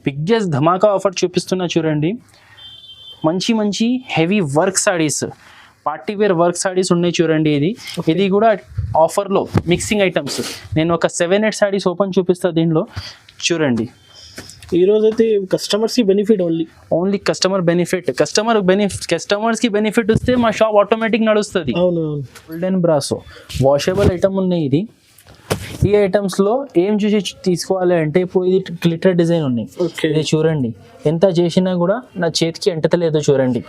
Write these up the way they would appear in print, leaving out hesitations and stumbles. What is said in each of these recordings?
Biggest ధమాకా offer చూపిస్తున్నా చూడండి. మంచి మంచి heavy work saris, party wear work saris ఉన్నాయి చూడండి. ఇది కూడా ఆఫర్లో మిక్సింగ్ ఐటమ్స్. నేను ఒక 7-8 సాడీస్ ఓపెన్ చూపిస్తా దీనిలో చూడండి. ఈరోజు అయితే కస్టమర్స్కి బెనిఫిట్ ఓన్లీ కస్టమర్స్కి బెనిఫిట్ వస్తే మా షాప్ ఆటోమేటిక్ నడుస్తుంది. అవును. గోల్డెన్ బ్రాసో వాషబుల్ ఐటమ్ ఉన్నాయి. ఈ ఐటమ్స్లో ఏం చూసి తీసుకోవాలి అంటే ఇప్పుడు ఇది గ్లిటర్ డిజైన్ ఉన్నాయి. ఇది చూడండి, ఎంత చేసినా కూడా నా చేతికి అంటతలేదు చూడండి.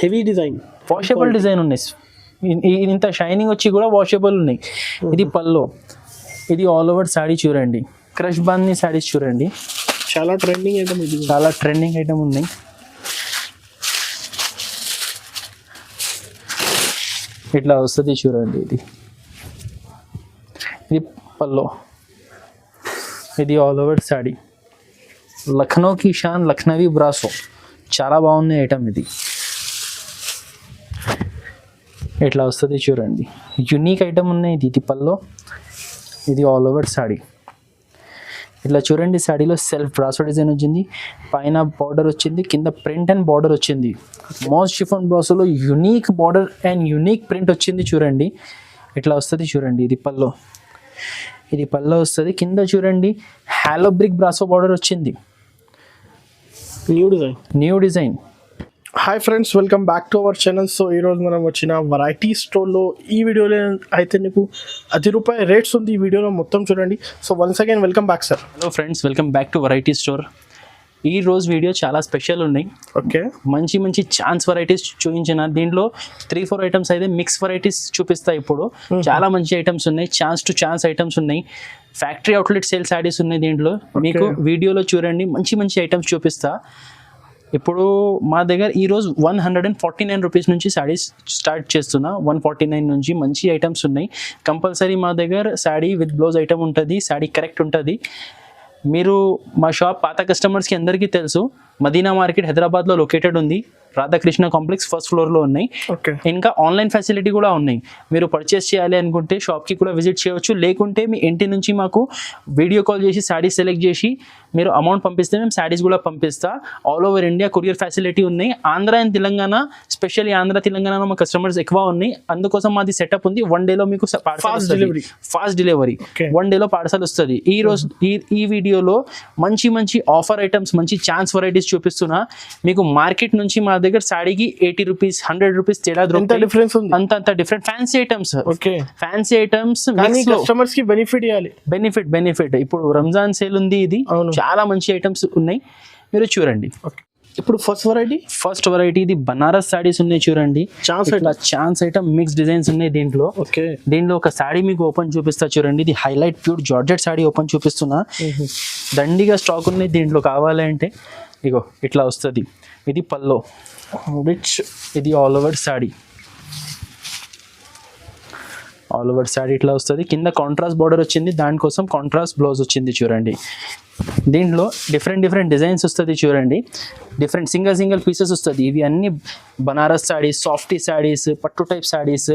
హెవీ డిజైన్, వాషబుల్ డిజైన్ ఉన్నాయి. ఇంత షైనింగ్ వచ్చి కూడా వాషబుల్ ఉన్నాయి. ఇది పల్లో, ఇది ఆల్ ఓవర్ శాడీ చూడండి. క్రష్ బాంది శారీస్ చూడండి, చాలా ట్రెండింగ్ ఐటమ్. ఇది చాలా ట్రెండింగ్ ఐటమ్ ఉన్నాయి. ఇట్లా వస్తుంది చూడండి. ఇది పల్లో, ఇది ఆల్ ఓవర్ శాడీ. లక్నో కి షాన్ లక్నవీ బ్రాసో, చాలా బాగుంది ఐటమ్. ఇది ఇట్లా వస్తుంది చూడండి. యూనిక్ ఐటమ్ ఉన్నాయి. ఇది పల్లో, ఇది ఆల్ ఓవర్ శాడీ. ఇట్లా చూడండి, శాడీలో సెల్ఫ్ బ్రాసో డిజైన్ వచ్చింది, పైన బార్డర్ వచ్చింది, కింద ప్రింట్ అండ్ బార్డర్ వచ్చింది. మోస్ట్ షిఫాన్ బ్రాసోలో unique border and unique print వచ్చింది చూడండి. ఇట్లా వస్తుంది చూడండి. ఇది పల్లో వస్తుంది. కింద చూడండి హాలో బ్రిక్ బ్రాసో బార్డర్ వచ్చింది. New design. Hi friends, welcome back to our channel. So ఈరోజు మనం వచ్చిన వెరైటీ స్టోర్లో ఈ వీడియోలో అయితే నీకు ₹10 రేట్స్ ఉంది. ఈ వీడియోలో మొత్తం చూడండి. So once again welcome back sir. Hello friends, welcome back to variety store. ఈ రోజు వీడియో చాలా స్పెషల్ ఉన్నాయి. ఓకే, మంచి ఛాన్స్ వెరైటీస్ చూపించిన. దీంట్లో 3-4 ఐటమ్స్ అయితే మిక్స్ వెరైటీస్ చూపిస్తాయి. ఇప్పుడు చాలా మంచి ఐటమ్స్ ఉన్నాయి, ఛాన్స్ టు ఛాన్స్ ఐటమ్స్ ఉన్నాయి. ఫ్యాక్టరీ అవుట్లెట్ సేల్ శారీస్ ఉన్నాయి దీంట్లో. మీకు వీడియోలో చూడండి, మంచి ఐటమ్స్ చూపిస్తా. ఇప్పుడు మా దగ్గర ఈరోజు ₹149 నుంచి శారీస్ స్టార్ట్ చేస్తున్నా. 149 నుంచి మంచి ఐటమ్స్ ఉన్నాయి. కంపల్సరీ మా దగ్గర శారీ విత్ బ్లౌజ్ ఐటమ్ ఉంటుంది, శారీ కరెక్ట్ ఉంటుంది. మీరు మా షాప్ పాత కస్టమర్స్కి అందరికీ తెలుసు, మదీనా మార్కెట్ హైదరాబాద్లో లొకేటెడ్ ఉంది. రాధాకృష్ణ కాంప్లెక్స్ ఫస్ట్ ఫ్లోర్లో ఉన్నాయి. ఇంకా ఆన్లైన్ ఫెసిలిటీ కూడా ఉన్నాయి. మీరు పర్చేస్ చేయాలి అనుకుంటే షాప్కి కూడా విజిట్ చేయవచ్చు. లేకుంటే మీ ఇంటి నుంచి మాకు వీడియో కాల్ చేసి శారీస్ సెలెక్ట్ చేసి మీరు అమౌంట్ పంపిస్తే మేము శారీస్ కూడా పంపిస్తా. All over India courier facility ఉన్నాయి. ఆంధ్ర అండ్ తెలంగాణ, స్పెషల్లీ ఆంధ్ర తెలంగాణలో మా కస్టమర్స్ ఎక్కువ ఉన్నాయి. అందుకోసం మాది సెటప్ ఉంది. 1 డేలో మీకు ఫాస్ట్ డెలివరీ 1 డేలో పార్సల్ వస్తుంది. ఈ వీడియోలో మంచి ఆఫర్ ఐటమ్స్, మంచి ఛాన్స్ వెరైటీస్ చూపిస్తున్నా. మీకు మార్కెట్ నుంచి మా దగ్గర శారీకి ₹80, ₹100 తేడా దొరుకుతుంది. అంత different fancy items. Fancy items customers కి బెనిఫిట్. ఇప్పుడు రంజాన్ సేల్ ఉంది. ఇది చాలా మంచి ఐటమ్స్ ఉన్నాయి, మీరు చూడండి. ఇప్పుడు ఫస్ట్ వెరైటీ ఇది బనారస్ సాడీస్ ఉన్నాయి చూడండి. ఛాన్స్ ఐటమ్ మిక్స్ డిజైన్స్ ఉన్నాయి దీంట్లో. ఒక సాడీ మీకు ఓపెన్ చూపిస్తా చూడండి. ఇది highlight pure georgette saree open చూపిస్తున్నా. దండిగా స్టాక్ ఉన్నాయి దీంట్లో. కావాలంటే ఇగో ఇట్లా వస్తుంది. ఇది పల్లో, ఇది ఆల్ ఓవర్ సాడీ ఇట్లా వస్తుంది. కింద కాంట్రాస్ట్ బార్డర్ వచ్చింది, దానికోసం కాంట్రాస్ట్ బ్లౌజ్ వచ్చింది చూడండి. దీంట్లో డిఫరెంట్ డిజైన్స్ వస్తుంది చూడండి. డిఫరెంట్ సింగిల్ పీసెస్ వస్తుంది. ఇవి అన్ని బనారస్ సాడీస్, సాఫ్టీ సాడీస్, పట్టు టైప్ సాడీస్,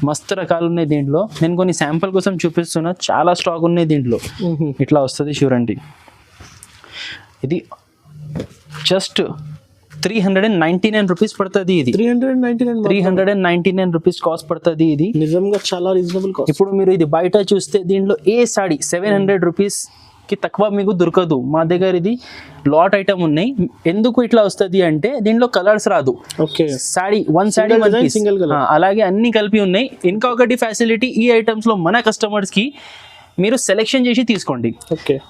మస్తు రకాలు ఉన్నాయి దీంట్లో. నేను కొన్ని శాంపుల్ కోసం చూపిస్తున్నా, చాలా స్టాక్ ఉన్నాయి దీంట్లో. ఇట్లా వస్తుంది చూడండి. ఇది జస్ట్ ₹399 పడుతుంది. ఇది ₹399 కాస్ట్ పడుతుంది. ఇది నిజంగా చాలా రీజనబుల్ కాస్ట్. ఇప్పుడు మీరు ఇది బయట చూస్తే దీంట్లో ఏ సాడీ ₹700 కి తక్కువ మీకు దొరకదు. మా దగ్గర ఇది లాట్ ఐటమ్ ఉన్నాయి. ఎందుకు ఇట్లా వస్తుంది అంటే దీంట్లో కలర్స్ రాదు. సాడీ వన్ సింగిల్ కలర్, అలాగే అన్ని కలిపి ఉన్నాయి. ఇంకొకటి ఫెసిలిటీ, ఈ ఐటమ్స్ లో మన కస్టమర్స్ కి మీరు సెలెక్షన్ చేసి తీసుకోండి.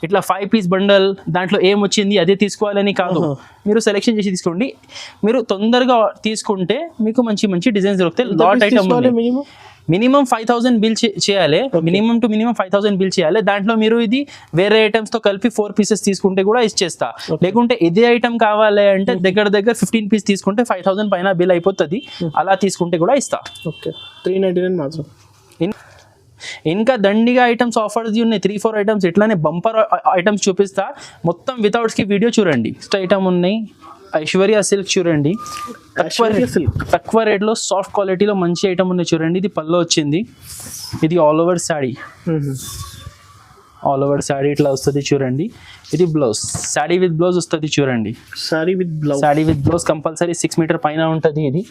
ఇట్లా 5 పీస్ బండల్, దాంట్లో ఏం వచ్చింది అదే తీసుకోవాలని కాదు, మీరు సెలెక్షన్ చేసి తీసుకోండి. మీరు తొందరగా తీసుకుంటే మీకు మంచి డిజైన్స్ దొరుకుతాయి. లాట్ ఐటమ్ మినిమం 5,000 బిల్ చేయాలి. మినిమం 5,000 బిల్ చేయాలి. దాంట్లో మీరు ఇది వేరే ఐటమ్స్ తో కలిపి 4 పీసెస్ తీసుకుంటే కూడా ఇచ్చేస్తా. లేకుంటే ఇదే ఐటమ్ కావాలి అంటే దగ్గర 15 పీస్ తీసుకుంటే 5,000 పైన బిల్ అయిపోతుంది. అలా తీసుకుంటే కూడా ఇస్తా. 399 మాత్రం. ఇంకా దండిగా ఐటమ్స్ ఆఫర్స్ ఉన్నాయి. 3-4 ఐటమ్స్ ఇట్లానే బంపర్ ఐటమ్స్ చూపిస్తా. మొత్తం వితౌట్స్ కి వీడియో చూడండి. ఐటమ్ ఉన్నాయి. ఐశ్వర్య సిల్క్ చూడండి, తక్కువ రేట్లో సాఫ్ట్ క్వాలిటీలో మంచి ఐటమ్ ఉన్నాయి చూడండి. ఇది పల్లో వచ్చింది. ఇది all over sari. All over sari ఇట్లా వస్తుంది చూడండి. ఇది బ్లౌజ్, శారీ విత్ బ్లౌజ్ వస్తుంది చూడండి. Sari with blouse, sari with blouse compulsory 6 metre పైన ఉంటుంది. ఇది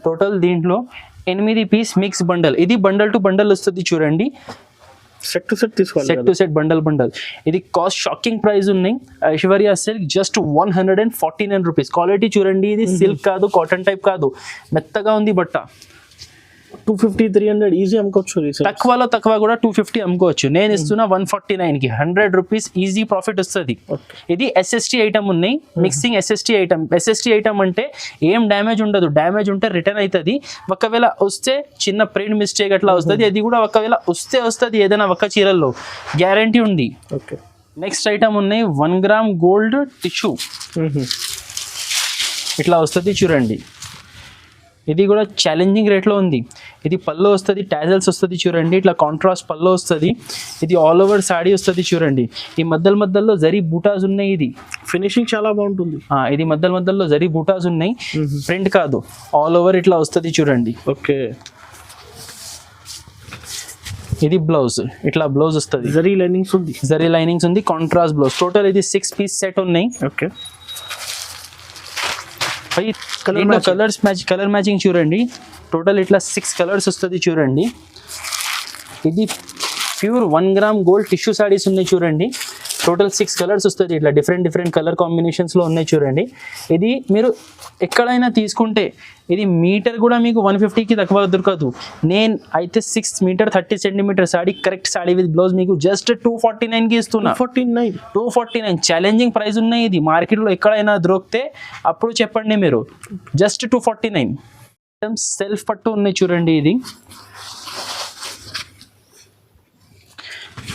టోటల్ దీంట్లో 8 పీస్ మిక్స్ బండల్. ఇది బండల్ టు బండల్ వస్తుంది చూడండి. సెట్ టు సెట్ తీసుకోవాలి, సెట్ టు సెట్ బండల్. ఇది కాస్ట్ షాకింగ్ ప్రైస్ ఉన్నాయి. Aishwarya silk just 149 rupees. Quality చూడండి, ఇది సిల్క్ కాదు, కాటన్ టైప్ కాదు, మెత్తగా ఉంది బట్ట. 250 300 ఈజీ అమ్ముకోవచ్చు. తక్కువలో తక్కువ కూడా 250 అమ్ముకోవచ్చు. నేను ఇస్తున్నా 149కి 100 రూపీస్ ఈజీ ప్రాఫిట్ వస్తుంది. ఇది SST ఐటమ్ ఉన్నాయి, mixing SST item. SST item అంటే ఏం డ్యామేజ్ ఉండదు, డ్యామేజ్ ఉంటే రిటర్న్ అవుతుంది. ఒకవేళ వస్తే చిన్న ప్రింట్ మిస్టేక్ అట్లా వస్తుంది, అది కూడా ఒకవేళ వస్తుంది ఏదైనా ఒక చీరల్లో, గ్యారంటీ ఉంది. ఓకే, నెక్స్ట్ ఐటమ్ ఉన్నాయి 1 గ్రామ్ గోల్డ్ టిష్యూ. ఇట్లా వస్తుంది చూడండి. ఇది కూడా ఛాలెంజింగ్ రేట్లో ఉంది. ఇది పళ్ళు వస్తుంది, టాజల్స్ వస్తుంది చూడండి, ఇట్లా కాంట్రాస్ట్ పళ్ళు వస్తుంది. ఇది ఆల్ ఓవర్ సాడీ వస్తుంది చూడండి. ఈ మధ్యలో జరీ బూటాస్ ఉన్నాయి. ఇది ఫినిషింగ్ చాలా బాగుంటుంది. ఇది మధ్యలో జరీ బూటాస్ ఉన్నాయి, ప్రింట్ కాదు, ఆల్ ఓవర్ ఇట్లా వస్తుంది చూడండి. ఓకే, ఇది బ్లౌజ్, ఇట్లా బ్లౌజ్ వస్తుంది, జరీ లైనింగ్స్ ఉంది, కాంట్రాస్ట్ బ్లౌజ్. టోటల్ ఇది 6 పీస్ సెట్ ఉన్నాయి. ఓకే, కలర్ మ్యాచింగ్ చూడండి. టోటల్ ఇట్లా 6 కలర్స్ వస్తుంది చూడండి. ఇది pure 1 gram gold tissue saris ఉన్నాయి చూడండి. టోటల్ 6 కలర్స్ వస్తుంది. ఇట్లా డిఫరెంట్ కలర్ కాంబినేషన్స్లో ఉన్నాయి చూడండి. ఇది మీరు ఎక్కడైనా తీసుకుంటే ఇది మీటర్ కూడా మీకు 150కి తక్కువ దొరకదు. నేను అయితే 6 metre 30 centimetre sari, correct sari with blouse మీకు జస్ట్ 249కి ఇస్తున్నా. 249 ఛాలెంజింగ్ ప్రైస్ ఉన్నాయి. ఇది మార్కెట్లో ఎక్కడైనా దొరికితే అప్పుడు చెప్పండి మీరు. జస్ట్ 249. సెల్ఫ్ పట్టు ఉన్నాయి చూడండి. ఇది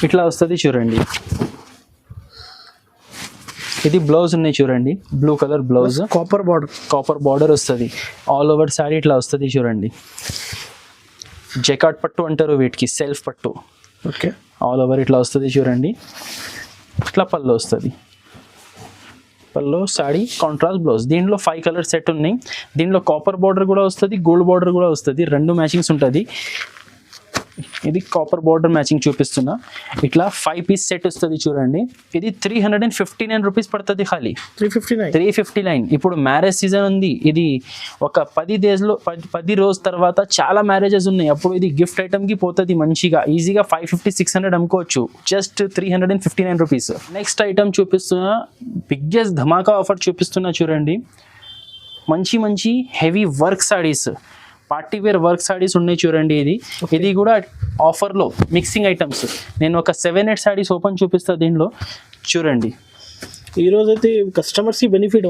ఇట్లా వస్తుంది చూడండి. ఇది బ్లౌజ్ ఉన్నాయి చూడండి, blue colour blouse, copper border వస్తుంది. ఆల్ ఓవర్ శారీ ఇట్లా వస్తుంది చూడండి. జెకాట్ పట్టు అంటారు వీటికి, సెల్ఫ్ పట్టు. ఓకే, ఆల్ ఓవర్ ఇట్లా వస్తుంది చూడండి. ఇట్లా పళ్ళు వస్తుంది, పళ్ళు శారీ కాంట్రాస్ట్ బ్లౌజ్. దీంట్లో 5 కలర్ సెట్ ఉన్నాయి. దీంట్లో కాపర్ బార్డర్ కూడా వస్తుంది, గోల్డ్ బార్డర్ కూడా వస్తుంది, 2 మ్యాచింగ్స్ ఉంటుంది. ఇది కాపర్ బార్డర్ మ్యాచింగ్ చూపిస్తున్నా. ఇట్లా 5 పీస్ సెట్ వస్తుంది చూడండి. ఇది 359 రూపీస్ పడుతుంది. ఖాళీ 359. ఇప్పుడు మ్యారేజ్ సీజన్ ఉంది. ఇది ఒక 10 డేస్లో 10 రోజు తర్వాత చాలా మ్యారేజెస్ ఉన్నాయి. అప్పుడు ఇది గిఫ్ట్ ఐటమ్కి పోతుంది మంచిగా, ఈజీగా 550-600 అమ్ముకోవచ్చు. Just 359 rupees. నెక్స్ట్ ఐటమ్ చూపిస్తున్నా, బిగ్గెస్ట్ ధమాకా ఆఫర్ చూపిస్తున్నా చూడండి. మంచి heavy work saris, party wear work saris ఉన్నాయి చూడండి. ఇది కూడా ఆఫర్లో మిక్సింగ్ ఐటమ్స్. నేను ఒక 7-8 సారీస్ ఓపెన్ చూపిస్తా దీంట్లో చూడండి. ఈరోజు అయితే కస్టమర్స్కి బెనిఫిట్,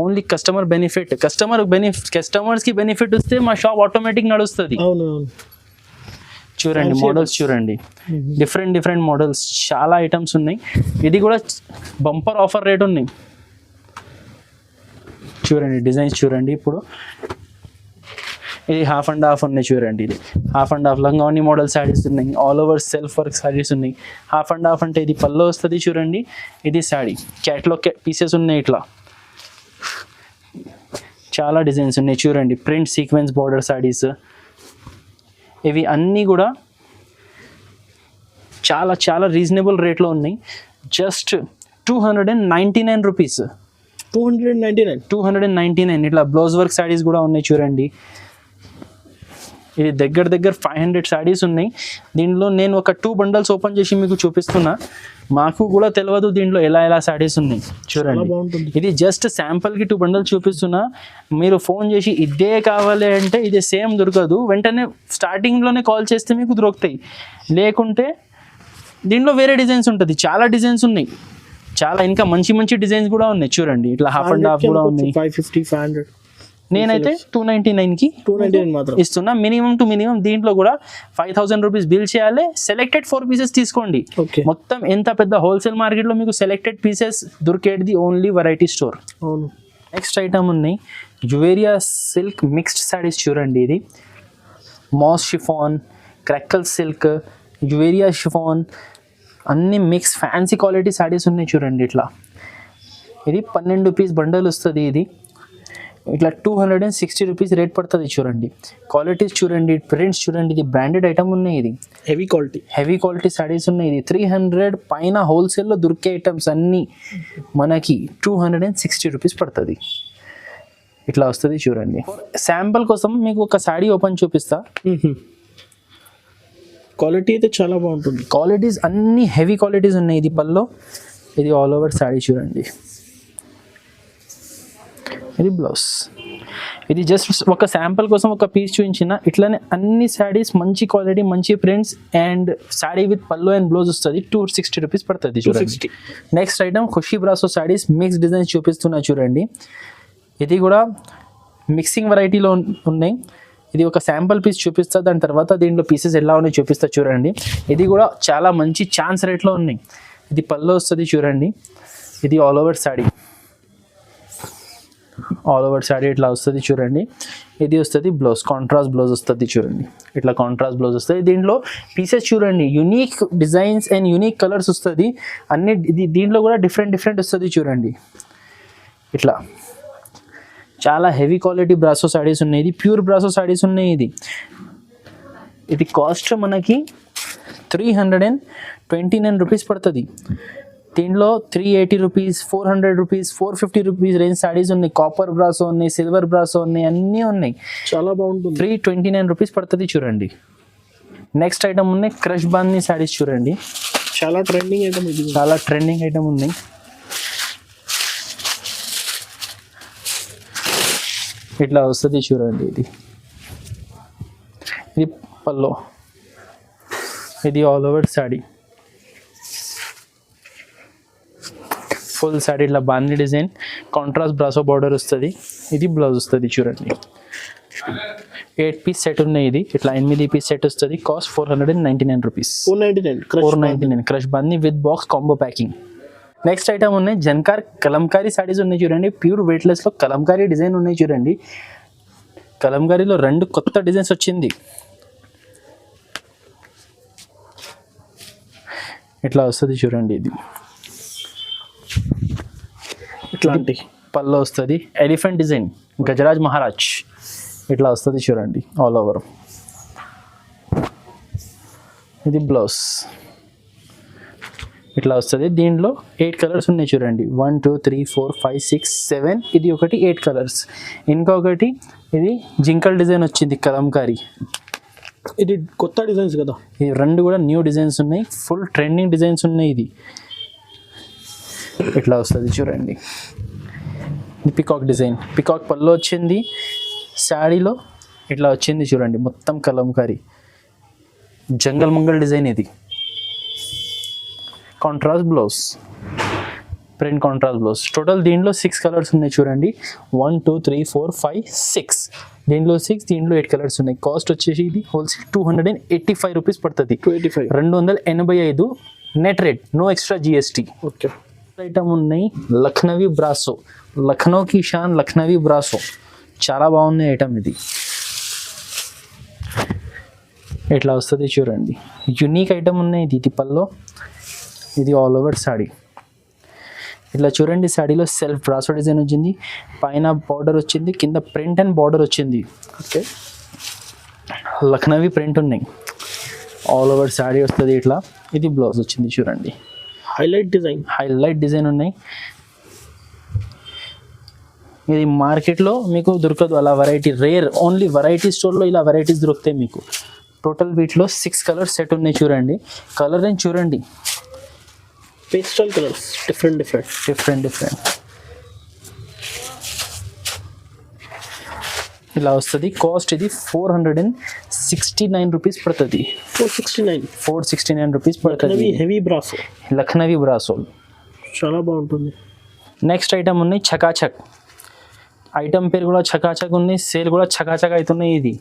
ఓన్లీ కస్టమర్స్కి బెనిఫిట్ వస్తే మా షాప్ ఆటోమేటిక్ నడుస్తుంది. అవును, చూడండి మోడల్స్ చూడండి, డిఫరెంట్ మోడల్స్, చాలా ఐటమ్స్ ఉన్నాయి. ఇది కూడా బంపర్ ఆఫర్ రేట్ ఉన్నాయి చూడండి. డిజైన్స్ చూడండి. ఇప్పుడు ఇది హాఫ్ అండ్ హాఫ్ ఉన్నాయి చూడండి. ఇది హాఫ్ అండ్ హాఫ్ లంగావని మోడల్ శారీస్ ఉన్నాయి. All over self work saris ఉన్నాయి. హాఫ్ అండ్ హాఫ్ అంటే ఇది పళ్ళు వస్తుంది చూడండి. ఇది శారీ క్యాట్లాగ్ పీసెస్ ఉన్నాయి. ఇట్లా చాలా డిజైన్స్ ఉన్నాయి చూడండి. ప్రింట్ సీక్వెన్స్ బార్డర్ శారీస్, ఇవి అన్నీ కూడా చాలా రీజనబుల్ రేట్లో ఉన్నాయి. Just 299 rupees. 299. ఇట్లా బ్లౌజ్ వర్క్ శారీస్ కూడా ఉన్నాయి చూడండి. ఇది దగ్గర 500 శారీస్ ఉన్నాయి. దీంట్లో నేను ఒక 2 బండల్స్ ఓపెన్ చేసి మీకు చూపిస్తున్నా. మాకు కూడా తెలియదు దీంట్లో ఎలా శారీస్ ఉన్నాయి చూడండి. ఇది జస్ట్ శాంపుల్కి 2 బండల్స్ చూపిస్తున్నా. మీరు ఫోన్ చేసి ఇదే కావాలి అంటే ఇది సేమ్ దొరకదు, వెంటనే స్టార్టింగ్లోనే కాల్ చేస్తే మీకు దొరుకుతాయి. లేకుంటే దీంట్లో వేరే డిజైన్స్ ఉంటుంది. చాలా డిజైన్స్ ఉన్నాయి, చాలా ఇంకా మంచి డిజైన్స్ కూడా ఉన్నాయి చూడండి. ఇట్లా హాఫ్ అండ్ హాఫ్ కూడా ఉన్నాయి. 550-500. నేనైతే 299కి మాత్రం ఇస్తున్నా. మినిమం దీంట్లో కూడా 5000 రూపీస్ బిల్ చేయాలి. సెలెక్టెడ్ 4 పీసెస్ తీసుకోండి. మొత్తం ఎంత పెద్ద హోల్సేల్ మార్కెట్లో మీకు సెలెక్టెడ్ పీసెస్ దొరికేది only variety store. Next item ఉన్నాయి జువేరియా సిల్క్ మిక్స్డ్ శారీస్ చూడండి. ఇది mass chiffon, crackle silk, Juveria chiffon అన్ని మిక్స్ ఫ్యాన్సీ క్వాలిటీ శారీస్ ఉన్నాయి చూడండి. ఇట్లా ఇది 12 పీస్ బండల్ వస్తుంది. ఇట్లా 260 రూపీస్ రేట్ పడుతుంది చూడండి. క్వాలిటీస్ చూడండి, ప్రింట్స్ చూడండి, ఇది బ్రాండెడ్ ఐటమ్ ఉన్నాయి. ఇది హెవీ క్వాలిటీ సారీస్ ఉన్నాయి. ఇది 300 పైన హోల్సేల్లో దొరికే ఐటమ్స్ అన్నీ మనకి 260 రూపీస్ పడుతుంది. ఇట్లా వస్తుంది చూడండి. శాంపుల్ కోసం మీకు ఒక సారీ ఓపెన్ చూపిస్తా. క్వాలిటీ అయితే చాలా బాగుంటుంది. క్వాలిటీస్ అన్ని హెవీ క్వాలిటీస్ ఉన్నాయి. ఇది పల్లో, ఇది ఆల్ ఓవర్ సారీ చూడండి. ఇది బ్లౌజ్. ఇది జస్ట్ ఒక శాంపుల్ కోసం ఒక పీస్ చూపించిన. ఇట్లానే అన్ని శారీస్ మంచి క్వాలిటీ, మంచి prints and sari with pallu and blouse వస్తుంది. 260 రూపీస్ పడుతుంది చూడండి. నెక్స్ట్ ఐటమ్ ఖుషీ బ్రాసో శారీస్ మిక్స్ డిజైన్స్ చూపిస్తున్నా చూడండి. ఇది కూడా మిక్సింగ్ వెరైటీలో ఉన్నాయి. ఇది ఒక శాంపుల్ పీస్ చూపిస్తా, దాని తర్వాత దీంట్లో పీసెస్ ఎలా ఉన్నాయి చూపిస్తా చూడండి. ఇది కూడా చాలా మంచి ఛాన్స్ రేట్లో ఉన్నాయి. ఇది పల్లో వస్తుంది చూడండి. ఇది all over sari, all over sari ఇట్లా వస్తుంది చూడండి. ఇది వస్తుంది బ్లౌజ్, కాంట్రాస్ట్ బ్లౌజ్ వస్తుంది చూడండి. ఇట్లా కాంట్రాస్ట్ బ్లౌజ్ వస్తుంది. దీంట్లో పీసెస్ చూడండి, unique designs and unique colours వస్తుంది అన్ని. దీంట్లో కూడా డిఫరెంట్ వస్తుంది చూడండి. ఇట్లా చాలా హెవీ క్వాలిటీ బ్రాసో సారీస్ ఉన్నాయి. ఇది ప్యూర్ బ్రాసో సారీస్ ఉన్నాయి. ఇది కాస్ట్ మనకి 329 రూపీస్ పడుతుంది. దీంట్లో 380 rupees, 400 rupees, 450 rupees range saris ఉన్నాయి. కాపర్ బ్రాసో ఉన్నాయి, సిల్వర్ బ్రాసో ఉన్నాయి, అన్నీ ఉన్నాయి. చాలా బాగుంటుంది. 329 రూపీస్ పడుతుంది చూడండి. నెక్స్ట్ ఐటమ్ ఉన్నాయి క్రష్ బాందీ సారీస్ చూడండి. చాలా ట్రెండింగ్ ఐటమ్ ఇది. చాలా ట్రెండింగ్ ఐటమ్ ఉన్నాయి. ఇట్లా వస్తుంది చూడండి. ఇది పల్లో, ఇది all over sari, full sari ఇట్లా బాందీ డిజైన్, కాంట్రాస్ట్ బ్రాసో బార్డర్ వస్తుంది. ఇది బ్లౌజ్ వస్తుంది చూడండి. 8 పీస్ సెట్ ఉన్నాయి. ఇది ఇట్లా 8 పీస్ సెట్ వస్తుంది. Cost 499 rupees. 499 క్రష్ బాందీ with box combo packing. Next item ఉన్నాయి జన్కార్ కలంకారీ సారీస్ ఉన్నాయి చూడండి. ప్యూర్ వెయిట్లెస్లో కలంకారీ డిజైన్ ఉన్నాయి చూడండి. కలంకారీలో 2 కొత్త డిజైన్స్ వచ్చింది. ఇట్లా వస్తుంది చూడండి. ఇది ఇట్లాంటి పల్లో వస్తుంది. ఎలిఫెంట్ డిజైన్, గజరాజ్ మహారాజ్ ఇట్లా వస్తుంది చూడండి ఆల్ ఓవర్. ఇది బ్లౌజ్ ఇట్లా వస్తుంది. దీంట్లో 8 కలర్స్ ఉన్నాయి చూడండి. 1 2 3 4 5 6 7. ఇది ఒకటి 8 కలర్స్. ఇంకొకటి ఇది జింకల్ డిజైన్ వచ్చింది కలంకారీ. ఇది కొత్త డిజైన్స్ కదా. ఈ 2 కూడా న్యూ డిజైన్స్ ఉన్నాయి. ఫుల్ ట్రెండింగ్ డిజైన్స్ ఉన్నాయి. ఇది ఇట్లా వస్తుంది చూడండి. పికాక్ డిజైన్, పికాక్ పళ్ళు వచ్చింది. శారీలో ఇట్లా వచ్చింది చూడండి. మొత్తం కలంకారీ జంగల్ మంగల్ డిజైన్. ఇది contrast blouse, print contrast blouse. Total దీంట్లో 6 కలర్స్ ఉన్నాయి చూడండి. 1 2 3 4 5 6. దీంట్లో 6, దీంట్లో 8 కలర్స్ ఉన్నాయి. కాస్ట్ వచ్చేసి ఇది హోల్సేల్ 285 రూపీస్ పడుతుంది. 285 net rate, no extra GST. Okay. Item ఉన్నాయి లక్నవీ బ్రాసో, లక్నోకి షాన్ లక్నవీ బ్రాసో. చాలా బాగుంది ఐటమ్. ఇది ఇట్లా వస్తుంది చూడండి. యునీక్ ఐటమ్ ఉన్నాయి. ఇది పల్లో, ఇది ఆల్ ఓవర్ శారీ. ఇట్లా చూడండి. శారీలో సెల్ఫ్ బ్రాసో డిజైన్ వచ్చింది. పైన బార్డర్ వచ్చింది, కింద ప్రింట్ అండ్ బార్డర్ వచ్చింది. ఓకే. లక్నవీ ప్రింట్ ఉన్నాయి. ఆల్ ఓవర్ శారీ వస్తుంది ఇట్లా. ఇది బ్లౌజ్ వచ్చింది చూడండి. హైలైట్ డిజైన్ ఉన్నాయి. ఇది మార్కెట్లో మీకు దొరకదు అలా వెరైటీ, రేర్. ఓన్లీ వెరైటీ స్టోర్లో ఇలా వెరైటీస్ దొరుకుతాయి మీకు. టోటల్ వీటిలో 6 కలర్స్ సెట్ ఉన్నాయి చూడండి. కలర్ రేంజ్ చూడండి. Pastel colours, different. ఇలా వస్తుంది. కాస్ట్ ఇది 469 రూపీస్ పడుతుంది. 469 రూపీస్ పడుతుంది. హెవీ బ్రాసో, లక్నవీ బ్రాసో చాలా బాగుంటుంది. నెక్స్ట్ ఐటమ్ ఉన్నాయి చకాచక్. ఐటమ్ పేరు కూడా చకాచక్ ఉంది. సేల్ కూడా చకాచక్ అవుతున్నాయి. ఇది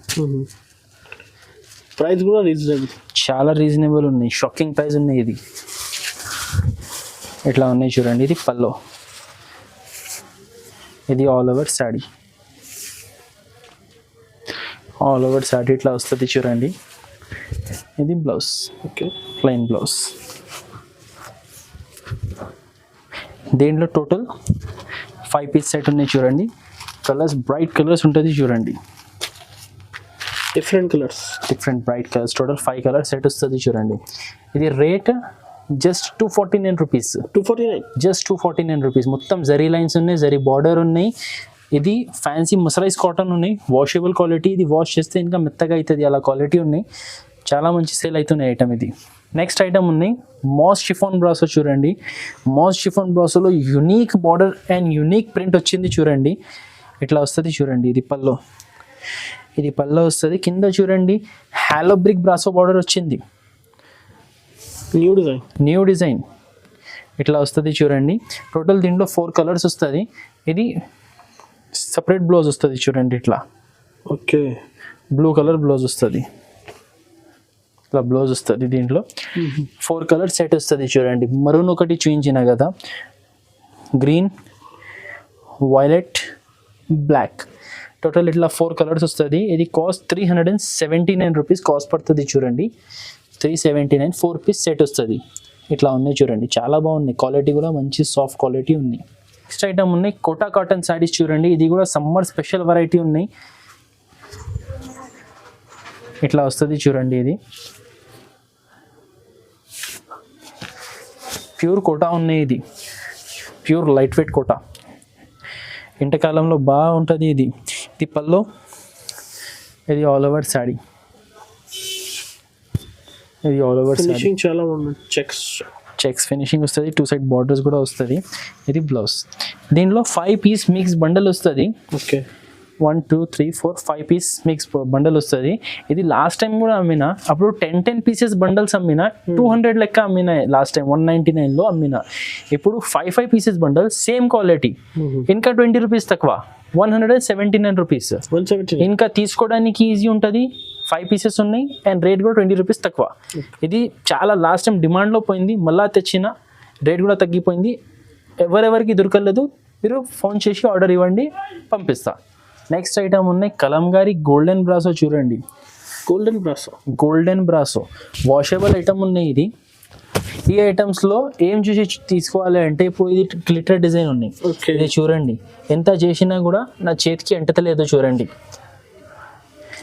ప్రైస్ కూడా రీజనబుల్, చాలా రీజనబుల్ ఉన్నాయి. షాకింగ్ ప్రైస్ ఉన్నాయి. ఇది ఇట్లా ఉన్నాయి చూడండి. ఇది పల్లో, ఇది all over sari. All over sari ఇట్లా వస్తుంది చూడండి. ఇది బ్లౌజ్. ఓకే. Plain blouse. దీంట్లో టోటల్ 5 పీస్ సెట్ ఉన్నాయి చూడండి. కలర్స్ బ్రైట్ కలర్స్ ఉంటుంది చూడండి, different colours. Different bright colours. Total 5 colour set వస్తుంది చూడండి. ఇది rate just 249 rupees. 249. Just 249 rupees. మొత్తం జరీ లైన్స్ ఉన్నాయి, జరీ బార్డర్ ఉన్నాయి. ఇది ఫ్యాన్సీ మసరైజ్ కాటన్ ఉన్నాయి, వాషబుల్ క్వాలిటీ. ఇది వాష్ చేస్తే ఇంకా మెత్తగా అవుతుంది, అలా క్వాలిటీ ఉన్నాయి. చాలా మంచి సేల్ అవుతున్నాయి ఐటమ్ ఇది. నెక్స్ట్ ఐటమ్ ఉన్నాయి మాస్ షిఫాన్ బ్రాసో చూడండి. మాస్ షిఫాన్ బ్రాసోలో unique border and unique print వచ్చింది చూడండి. ఇట్లా వస్తుంది చూడండి. ఇది పల్లో, ఇది పల్లో వస్తుంది. కింద చూడండి హాలో బ్రిక్ బ్రాసో బార్డర్ వచ్చింది, న్యూ డిజైన్ ఇట్లా వస్తుంది చూడండి. టోటల్ దీంట్లో 4 కలర్స్ వస్తుంది. ఇది సపరేట్ బ్లౌజ్ వస్తుంది చూడండి. ఇట్లా ఓకే, బ్లూ కలర్ బ్లౌజ్ వస్తుంది, ఇట్లా బ్లౌజ్ వస్తుంది. దీంట్లో 4 కలర్ సెట్ వస్తుంది చూడండి. మరూన్ ఒకటి చూపించిన కదా, గ్రీన్, వైలెట్, బ్లాక్. టోటల్ ఇట్లా 4 కలర్స్ వస్తుంది. ఇది కాస్ట్ 379 రూపీస్ కాస్ట్ పడుతుంది చూడండి. 379 4 పీస్ సెట్ వస్తుంది. ఇట్లా ఉన్నాయి చూడండి, చాలా బాగున్నాయి. క్వాలిటీ కూడా మంచి సాఫ్ట్ క్వాలిటీ ఉంది. నెక్స్ట్ ఐటమ్ ఉన్నాయి కోటా కాటన్ శారీస్ చూడండి. ఇది కూడా సమ్మర్ స్పెషల్ వెరైటీ ఉన్నాయి. ఇట్లా వస్తుంది చూడండి. ఇది ప్యూర్ కోటా ఉన్నాయి. ఇది ప్యూర్ లైట్ వెయిట్ కోటా, ఎండాకాలంలో బాగుంటుంది. ఇది ఇది పల్లో, ఇది ఆల్ ఓవర్ శారీ. ఇది ఆల్ ఓవర్ ఫినిషింగ్ చాలా బాగుంది. చెక్స్ ఫినిషింగ్ వస్తుంది, 2 సైడ్ బార్డర్స్ కూడా వస్తుంది. ఇది బ్లౌజ్. దీనిలో 5 పీస్ మిక్స్ బండల్ వస్తుంది. ఓకే, 1 2 3 4 5 పీస్ మిక్స్ బండల్ వస్తుంది. ఇది లాస్ట్ టైం కూడా అమ్మినా, అప్పుడు 10 పీసెస్ బండల్స్ అమ్మినా 200 లెక్క అమ్మినా. లాస్ట్ టైం 199లో అమ్మినా. ఇప్పుడు 5 పీసెస్ బండల్ సేమ్ క్వాలిటీ, ఇంకా 20 రూపీస్ తక్కువ, 179 రూపీస్. 170. ఇంకా తీసుకోవడానికి ఈజీ ఉంటుంది. 5 పీసెస్ ఉన్నాయి అండ్ రేట్ కూడా 20 రూపీస్ తక్కువ. ఇది చాలా లాస్ట్ టైం డిమాండ్లో పోయింది, మళ్ళీ తెచ్చిన రేట్ కూడా తగ్గిపోయింది. ఎవరెవరికి దొరకలేదు మీరు ఫోన్ చేసి ఆర్డర్ ఇవ్వండి, పంపిస్తా. నెక్స్ట్ ఐటమ్ ఉన్నాయి కలంగారి గోల్డెన్ బ్రాసో చూడండి. గోల్డెన్ బ్రాసో వాషబుల్ ఐటమ్ ఉన్నాయి. ఇది ఈ ఐటమ్స్లో ఏం చూసి తీసుకోవాలి అంటే, ఇప్పుడు ఇది గ్లిటర్ డిజైన్ ఉన్నాయి. ఇది చూడండి, ఎంత చేసినా కూడా నా చేతికి ఎంటతలేదు చూడండి.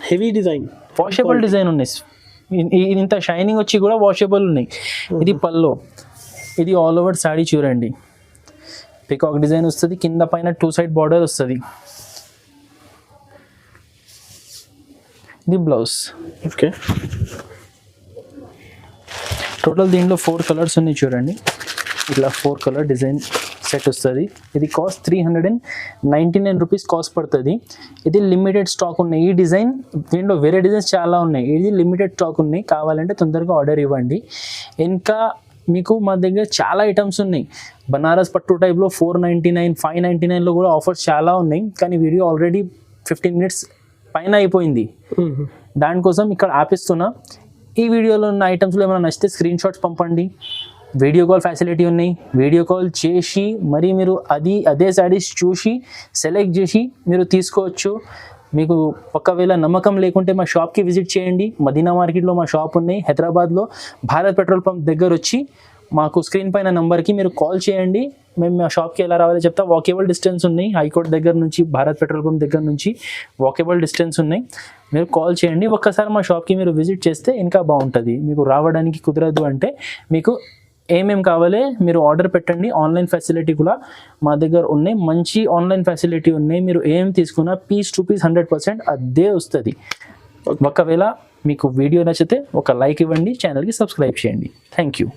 హెవీ డిజైన్, వాషబుల్ డిజైన్ ఉన్నాయి. ఇంత షైనింగ్ వచ్చి కూడా వాషబుల్ ఉన్నాయి. ఇది పల్లో, ఇది ఆల్ ఓవర్ శారీ చూడండి. పికాక్ డిజైన్ వస్తుంది, కింద పైన 2 సైడ్ బార్డర్ వస్తుంది. ఇది బ్లౌజ్. ఓకే, టోటల్ దీంట్లో 4 కలర్స్ ఉన్నాయి చూడండి. ఇట్లా 4 కలర్ డిజైన్ సెట్ వస్తుంది. ఇది కాస్ట్ 399 రూపీస్ కాస్ట్ పడుతుంది. ఇది లిమిటెడ్ స్టాక్ ఉన్నాయి. ఈ డిజైన్ దీంట్లో వేరే డిజైన్స్ చాలా ఉన్నాయి, ఇది లిమిటెడ్ స్టాక్ ఉన్నాయి. కావాలంటే తొందరగా ఆర్డర్ ఇవ్వండి. ఇంకా మీకు మా దగ్గర చాలా ఐటమ్స్ ఉన్నాయి. బనారస్ పట్టు టైప్లో 499 599లో కూడా ఆఫర్స్ చాలా ఉన్నాయి. కానీ వీడియో ఆల్రెడీ 15 మినిట్స్ పైన అయిపోయింది, దానికోసం ఇక్కడ ఆపిస్తున్నా. ఈ వీడియోలో ఉన్న ఐటమ్స్లో ఏమైనా నచ్చితే స్క్రీన్ షాట్స్ పంపండి. వీడియో కాల్ ఫెసిలిటీ ఉన్నాయి, వీడియో కాల్ చేసి మరి మీరు అదే శారీస్ చూసి సెలెక్ట్ చేసి మీరు తీసుకోవచ్చు. మీకు ఒకవేళ నమ్మకం లేకుంటే మా షాప్కి విజిట్ చేయండి. మదీనా మార్కెట్లో మా షాప్ ఉన్నాయి. హైదరాబాద్లో భారత్ పెట్రోల్ పంప్ దగ్గర వచ్చి మాకు స్క్రీన్ పైన నంబర్కి మీరు కాల్ చేయండి. మేము మా షాప్కి ఎలా రావాలో చెప్తా. వాకేబుల్ డిస్టెన్స్ ఉన్నాయి, హైకోర్టు దగ్గర నుంచి భారత్ పెట్రోల్ పంప్ దగ్గర నుంచి వాకేబుల్ డిస్టెన్స్ ఉన్నాయి. మీరు కాల్ చేయండి. ఒక్కసారి మా షాప్కి మీరు విజిట్ చేస్తే ఇంకా బాగుంటుంది. మీకు రావడానికి కుదరదు అంటే మీకు ఏమేమి కావాలి మీరు ఆర్డర్ పెట్టండి. ఆన్లైన్ ఫెసిలిటీ కూడా మా దగ్గర ఉన్నాయి, మంచి ఆన్లైన్ ఫెసిలిటీ ఉన్నాయి. మీరు ఏం తీసుకున్నా పీస్ టు పీస్ 100% అదే వస్తుంది. ఒకవేళ మీకు వీడియో నచ్చితే ఒక లైక్ ఇవ్వండి, ఛానల్కి సబ్స్క్రైబ్ చేయండి. Thank you.